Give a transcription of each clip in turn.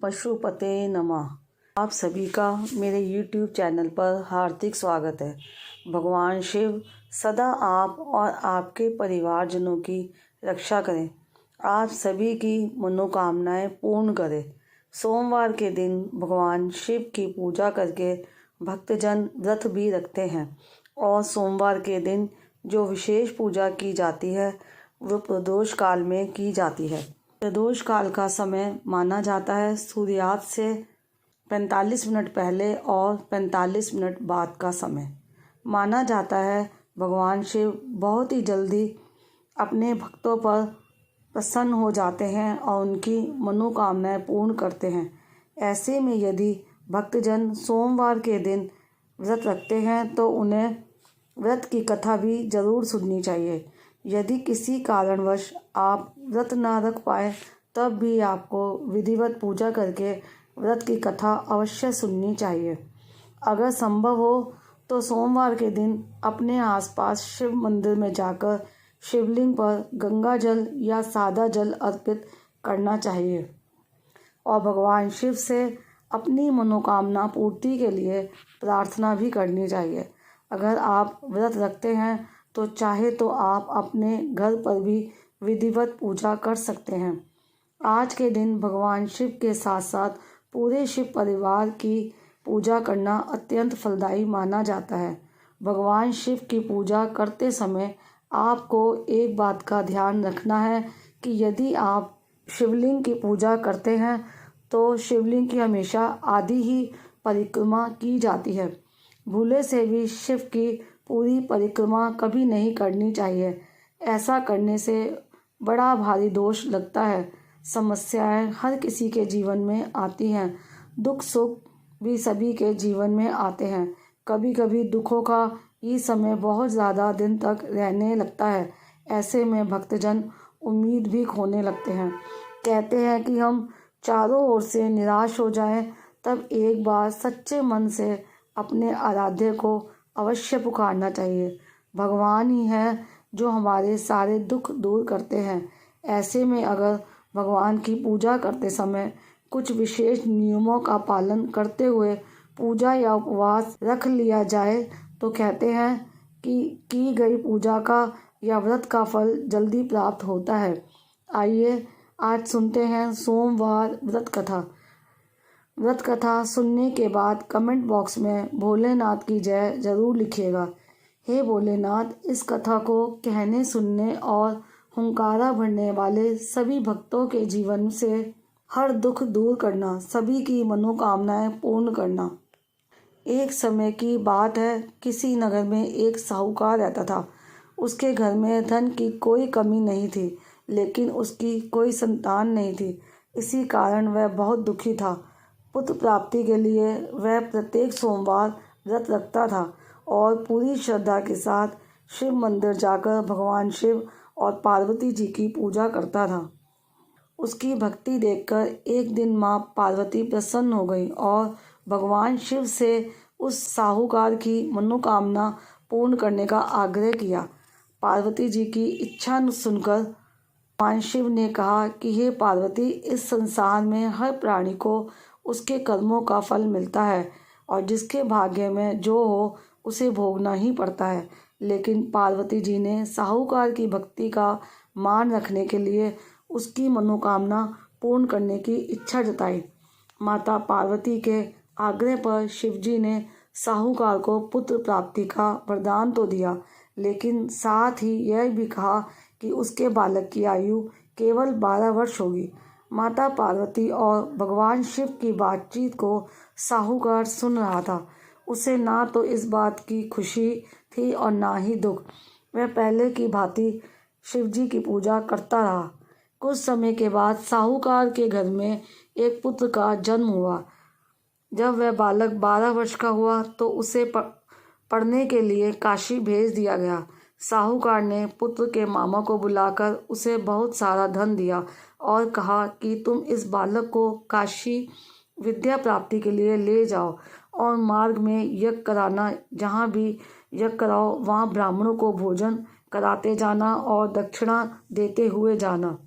पशुपते नमः। आप सभी का मेरे YouTube चैनल पर हार्दिक स्वागत है। भगवान शिव सदा आप और आपके परिवारजनों की रक्षा करें, आप सभी की मनोकामनाएं पूर्ण करें। सोमवार के दिन भगवान शिव की पूजा करके भक्तजन व्रत भी रखते हैं और सोमवार के दिन जो विशेष पूजा की जाती है वो प्रदोष काल में की जाती है। प्रदोष काल का समय माना जाता है सूर्यास्त से 45 मिनट पहले और 45 मिनट बाद का समय। माना जाता है भगवान शिव बहुत ही जल्दी अपने भक्तों पर प्रसन्न हो जाते हैं और उनकी मनोकामनाएं पूर्ण करते हैं। ऐसे में यदि भक्तजन सोमवार के दिन व्रत रखते हैं तो उन्हें व्रत की कथा भी जरूर सुननी चाहिए। यदि किसी कारणवश आप व्रत ना रख पाए तब भी आपको विधिवत पूजा करके व्रत की कथा अवश्य सुननी चाहिए। अगर संभव हो तो सोमवार के दिन अपने आसपास शिव मंदिर में जाकर शिवलिंग पर गंगा जल या सादा जल अर्पित करना चाहिए और भगवान शिव से अपनी मनोकामना पूर्ति के लिए प्रार्थना भी करनी चाहिए। अगर आप व्रत रखते हैं तो चाहे तो आप अपने घर पर भी विधिवत पूजा कर सकते हैं। आज के दिन भगवान शिव के साथ साथ पूरे शिव परिवार की पूजा करना अत्यंत फलदायी माना जाता है। भगवान शिव की पूजा करते समय आपको एक बात का ध्यान रखना है कि यदि आप शिवलिंग की पूजा करते हैं तो शिवलिंग की हमेशा आधी ही परिक्रमा की जाती है। भूले से भी शिव की पूरी परिक्रमा कभी नहीं करनी चाहिए। ऐसा करने से बड़ा भारी दोष लगता है। समस्याएं हर किसी के जीवन में आती हैं, दुख सुख भी सभी के जीवन में आते हैं। कभी कभी दुखों का ये समय बहुत ज़्यादा दिन तक रहने लगता है। ऐसे में भक्तजन उम्मीद भी खोने लगते हैं। कहते हैं कि हम चारों ओर से निराश हो जाएं तब एक बार सच्चे मन से अपने आराध्य को अवश्य पुकारना चाहिए। भगवान ही है जो हमारे सारे दुख दूर करते हैं। ऐसे में अगर भगवान की पूजा करते समय कुछ विशेष नियमों का पालन करते हुए पूजा या उपवास रख लिया जाए तो कहते हैं कि की गई पूजा का या व्रत का फल जल्दी प्राप्त होता है। आइए आज सुनते हैं सोमवार व्रत कथा। व्रत कथा सुनने के बाद कमेंट बॉक्स में भोलेनाथ की जय जरूर लिखिएगा। हे भोलेनाथ, इस कथा को कहने सुनने और हुंकारा भरने वाले सभी भक्तों के जीवन से हर दुख दूर करना, सभी की मनोकामनाएं पूर्ण करना। एक समय की बात है, किसी नगर में एक साहूकार रहता था। उसके घर में धन की कोई कमी नहीं थी, लेकिन उसकी कोई संतान नहीं थी। इसी कारण वह बहुत दुखी था। पुत्र प्राप्ति के लिए वह प्रत्येक सोमवार व्रत रखता था और पूरी श्रद्धा के साथ शिव मंदिर जाकर भगवान शिव और पार्वती जी की पूजा करता था। उसकी भक्ति देखकर एक दिन माँ पार्वती प्रसन्न हो गई और भगवान शिव से उस साहूकार की मनोकामना पूर्ण करने का आग्रह किया। पार्वती जी की इच्छा सुनकर भगवान शिव ने कहा कि हे पार्वती, इस संसार में हर प्राणी को उसके कर्मों का फल मिलता है और जिसके भाग्य में जो हो उसे भोगना ही पड़ता है। लेकिन पार्वती जी ने साहूकार की भक्ति का मान रखने के लिए उसकी मनोकामना पूर्ण करने की इच्छा जताई। माता पार्वती के आग्रह पर शिवजी ने साहूकार को पुत्र प्राप्ति का वरदान तो दिया, लेकिन साथ ही यह भी कहा कि उसके बालक की आयु केवल 12 वर्ष होगी। माता पार्वती और भगवान शिव की बातचीत को साहूकार सुन रहा था। उसे ना तो इस बात की खुशी थी और ना ही दुख। वह पहले की भांति शिवजी की पूजा करता रहा। कुछ समय के बाद साहूकार के घर में एक पुत्र का जन्म हुआ। जब वह बालक 12 वर्ष का हुआ तो उसे पढ़ने के लिए काशी भेज दिया गया। साहूकार ने पुत्र के मामा को बुलाकर उसे बहुत सारा धन दिया और कहा कि तुम इस बालक को काशी विद्या प्राप्ति के लिए ले जाओ और मार्ग में यज्ञ कराना, जहाँ भी यज्ञ कराओ वहाँ ब्राह्मणों को भोजन कराते जाना और दक्षिणा देते हुए जाना।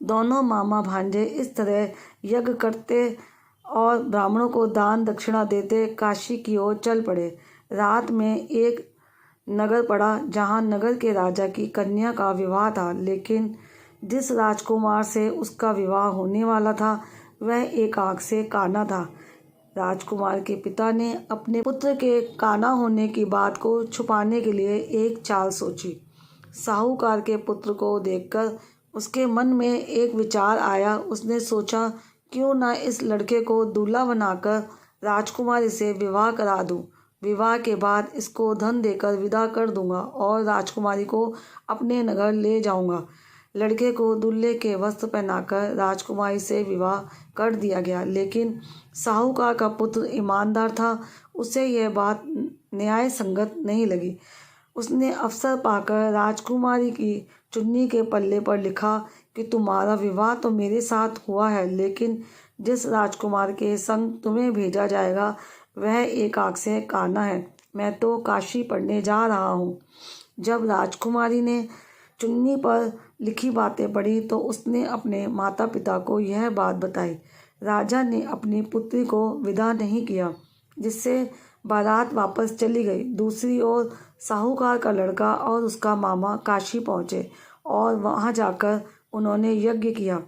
दोनों मामा भांजे इस तरह यज्ञ करते और ब्राह्मणों को दान दक्षिणा देते काशी की ओर चल पड़े। रात में एक नगर पड़ा जहाँ नगर के राजा की कन्या का विवाह था, लेकिन जिस राजकुमार से उसका विवाह होने वाला था वह एक आँख से काना था। राजकुमार के पिता ने अपने पुत्र के काना होने की बात को छुपाने के लिए एक चाल सोची। साहूकार के पुत्र को देखकर उसके मन में एक विचार आया। उसने सोचा, क्यों ना इस लड़के को दूल्हा बनाकर राजकुमारी से विवाह करा दूं। विवाह के बाद इसको धन देकर विदा कर दूंगा और राजकुमारी को अपने नगर ले जाऊंगा। लड़के को दूल्हे के वस्त्र पहनाकर राजकुमारी से विवाह कर दिया गया, लेकिन साहूकार का पुत्र ईमानदार था। उसे यह बात न्याय संगत नहीं लगी। उसने अवसर पाकर राजकुमारी की चुन्नी के पल्ले पर लिखा कि तुम्हारा विवाह तो मेरे साथ हुआ है, लेकिन जिस राजकुमार के संग तुम्हें भेजा जाएगा वह एक आँख से काना है। मैं तो काशी पढ़ने जा रहा हूँ। जब राजकुमारी ने चुन्नी पर लिखी बातें पढ़ी तो उसने अपने माता पिता को यह बात बताई। राजा ने अपनी पुत्री को विदा नहीं किया, जिससे बारात वापस चली गई। दूसरी ओर साहूकार का लड़का और उसका मामा काशी पहुँचे और वहाँ जाकर उन्होंने यज्ञ किया।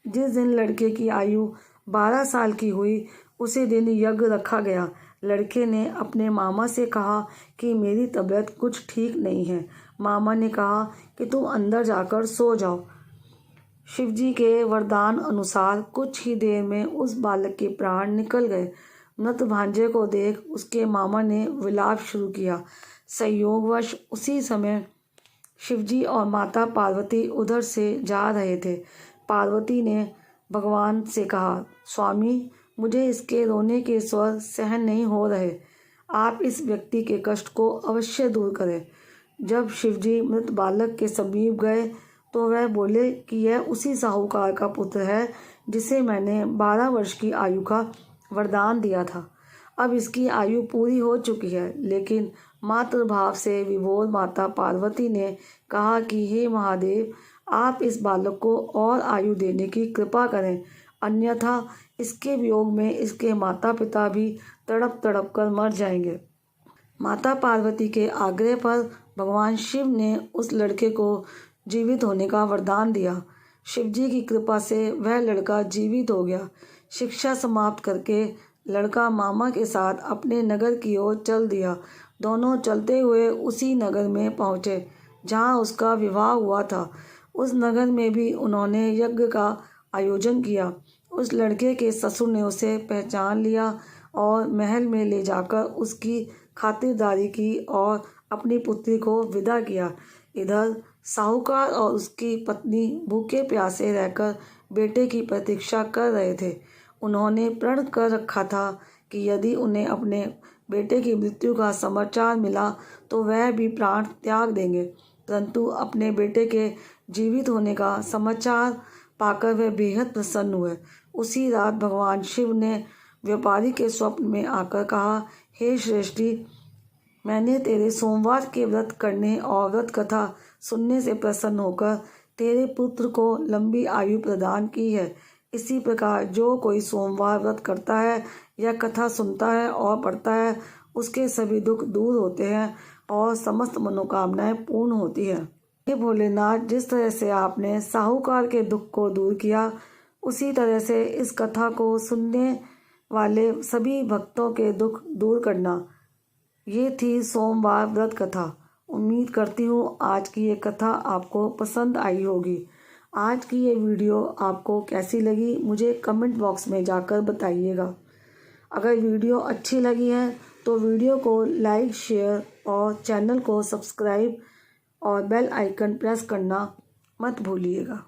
जिस दिन लड़के की आयु 12 साल की हुई उसी दिन यज्ञ रखा गया। लड़के ने अपने मामा से कहा कि मेरी तबीयत कुछ ठीक नहीं है। मामा ने कहा कि तुम अंदर जाकर सो जाओ। शिवजी के वरदान अनुसार कुछ ही देर में उस बालक के प्राण निकल गए। मृत भांजे को देख उसके मामा ने विलाप शुरू किया। संयोगवश उसी समय शिवजी और माता पार्वती उधर से जा रहे थे। पार्वती ने भगवान से कहा, स्वामी, मुझे इसके रोने के स्वर सहन नहीं हो रहे। आप इस व्यक्ति के कष्ट को अवश्य दूर करें। जब शिवजी मृत बालक के समीप गए तो वह बोले कि यह उसी साहूकार का पुत्र है जिसे मैंने 12 वर्ष की आयु का वरदान दिया था। अब इसकी आयु पूरी हो चुकी है, लेकिन मातृभाव से विभोर माता पार्वती ने कहा कि हे महादेव, आप इस बालक को और आयु देने की कृपा करें, अन्यथा इसके वियोग में इसके माता पिता भी तड़प तड़प कर मर जाएंगे। माता पार्वती के आग्रह पर भगवान शिव ने उस लड़के को जीवित होने का वरदान दिया। शिवजी की कृपा से वह लड़का जीवित हो गया। शिक्षा समाप्त करके लड़का मामा के साथ अपने नगर की ओर चल दिया। दोनों चलते हुए उसी नगर में पहुँचे जहाँ उसका विवाह हुआ था। उस नगर में भी उन्होंने यज्ञ का आयोजन किया। उस लड़के के ससुर ने उसे पहचान लिया और महल में ले जाकर उसकी खातिरदारी की और अपनी पुत्री को विदा किया। इधर साहूकार और उसकी पत्नी भूखे प्यासे रहकर बेटे की प्रतीक्षा कर रहे थे। उन्होंने प्रण कर रखा था कि यदि उन्हें अपने बेटे की मृत्यु का समाचार मिला तो वह भी प्राण त्याग देंगे, परंतु अपने बेटे के जीवित होने का समाचार पाकर वे बेहद प्रसन्न हुए। उसी रात भगवान शिव ने व्यापारी के स्वप्न में आकर कहा, हे श्रेष्ठी, मैंने तेरे सोमवार के व्रत करने और व्रत कथा सुनने से प्रसन्न होकर तेरे पुत्र को लंबी आयु प्रदान की है। इसी प्रकार जो कोई सोमवार व्रत करता है या कथा सुनता है और पढ़ता है, उसके सभी दुख दूर होते हैं और समस्त मनोकामनाएं पूर्ण होती है। हे भोलेनाथ, जिस तरह से आपने साहूकार के दुख को दूर किया, उसी तरह से इस कथा को सुनने वाले सभी भक्तों के दुख दूर करना। ये थी सोमवार व्रत कथा। उम्मीद करती हूँ आज की ये कथा आपको पसंद आई होगी। आज की ये वीडियो आपको कैसी लगी मुझे कमेंट बॉक्स में जाकर बताइएगा। अगर वीडियो अच्छी लगी है तो वीडियो को लाइक, शेयर और चैनल को सब्सक्राइब और बेल आइकन प्रेस करना मत भूलिएगा।